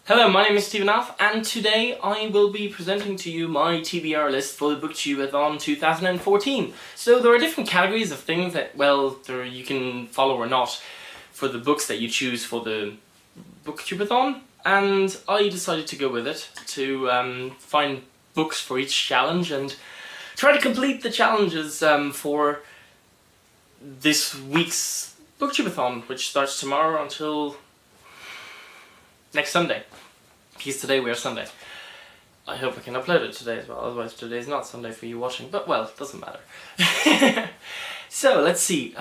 Hello, my name is BookTubeAthon, and today I will be presenting to you my TBR list for the BookTubeAthon 2014. So there are different categories of things that, well, you can follow or not for the books that you choose for the BookTubeAthon, and I decided to go with it to find books for each challenge and try to complete the challenges for this week's BookTubeAthon, which starts tomorrow until next Sunday, because today we are Sunday. I hope I can upload it today as well, otherwise today is not Sunday for you watching, but well, it doesn't matter. So, let's see.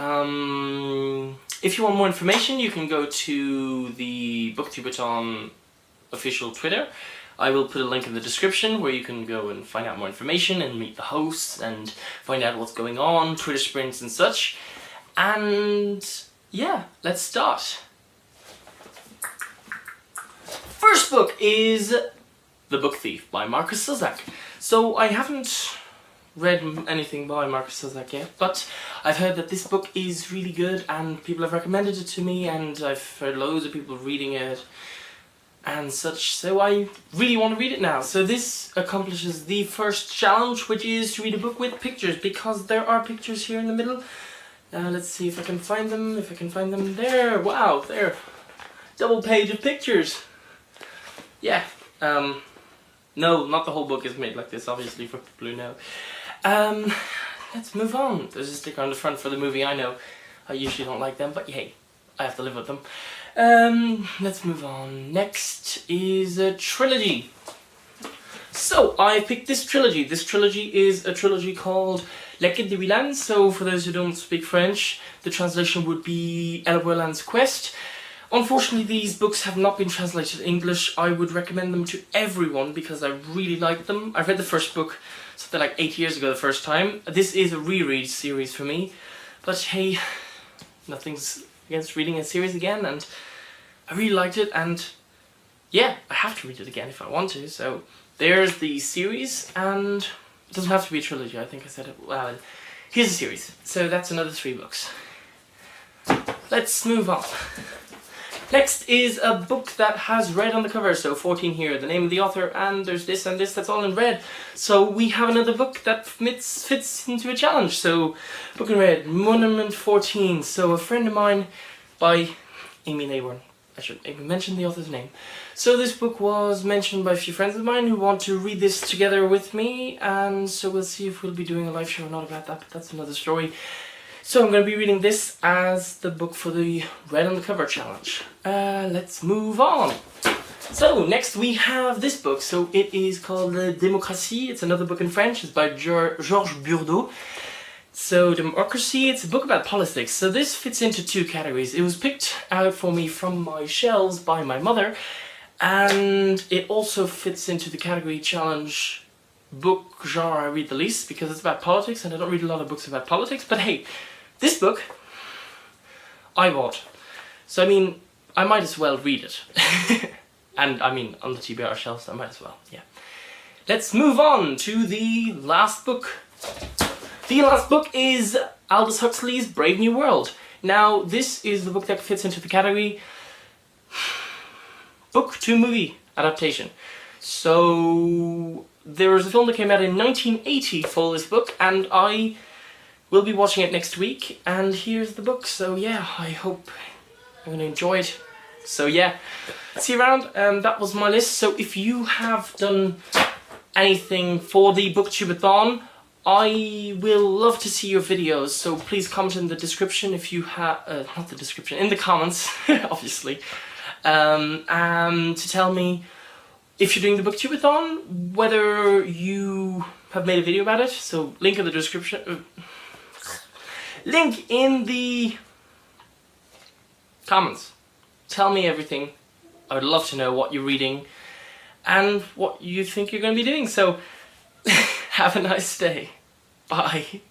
If you want more information, you can go to the BookTubeAthon official Twitter. I will put a link in the description where you can go and find out more information and meet the hosts and find out what's going on, Twitter sprints and such. And yeah, let's start. First book is The Book Thief by Markus Zusak. So I haven't read anything by Markus Zusak yet, but I've heard that this book is really good and people have recommended it to me and I've heard loads of people reading it and such, so I really want to read it now. So this accomplishes the first challenge, which is to read a book with pictures, because there are pictures here in the middle. Let's see if I can find them. There, wow, there. Double page of pictures. Yeah, no, not the whole book is made like this, obviously, for people who know. Let's move on. There's a sticker on the front for the movie, I know. I usually don't like them, but hey, I have to live with them. Let's move on. Next is a trilogy. So, I picked this trilogy. This trilogy is a trilogy called La Quête de Willan. So, for those who don't speak French, the translation would be El Willan's Quest. Unfortunately, these books have not been translated to English. I would recommend them to everyone because I really like them. I read the first book something like 8 years ago the first time. This is a reread series for me. But hey, nothing's against reading a series again, and I really liked it, and yeah, I have to read it again if I want to. So there's the series, and it doesn't have to be a trilogy. I think I said it. Well, here's a series. So that's another 3 books. Let's move on. Next is a book that has red on the cover, so 14 here, the name of the author, and there's this and this, that's all in red. So we have another book that fits into a challenge. So, book in red, Monument 14. So a friend of mine by Amy Nayborn. I should maybe mention the author's name. So this book was mentioned by a few friends of mine who want to read this together with me, and so we'll see if we'll be doing a live show or not about that, but that's another story. So I'm going to be reading this as the book for the red on the cover challenge. Let's move on. So next we have this book. So it is called La Démocratie. It's another book in French. It's by Georges Bourdeau. So Democracy, it's a book about politics. So this fits into 2 categories. It was picked out for me from my shelves by my mother. And it also fits into the category challenge book genre I read the least, because it's about politics and I don't read a lot of books about politics. But hey, this book I bought, so I mean, I might as well read it. And I mean, on the TBR shelves, I might as well, yeah. Let's move on to the last book. The last book is Aldous Huxley's Brave New World. Now, this is the book that fits into the category book to movie adaptation. So there was a film that came out in 1980 for this book, and I will be watching it next week, and here's the book. So yeah, I hope you're gonna enjoy it. So yeah, see you around. That was my list. So if you have done anything for the BookTubeAthon, I will love to see your videos. So please comment in the description if you have, not the description, in the comments, obviously, to tell me if you're doing the BookTubeAthon, whether you have made a video about it. So link in the description. Link in the comments. Tell me everything. I would love to know what you're reading and what you think you're going to be doing. So, have a nice day. Bye.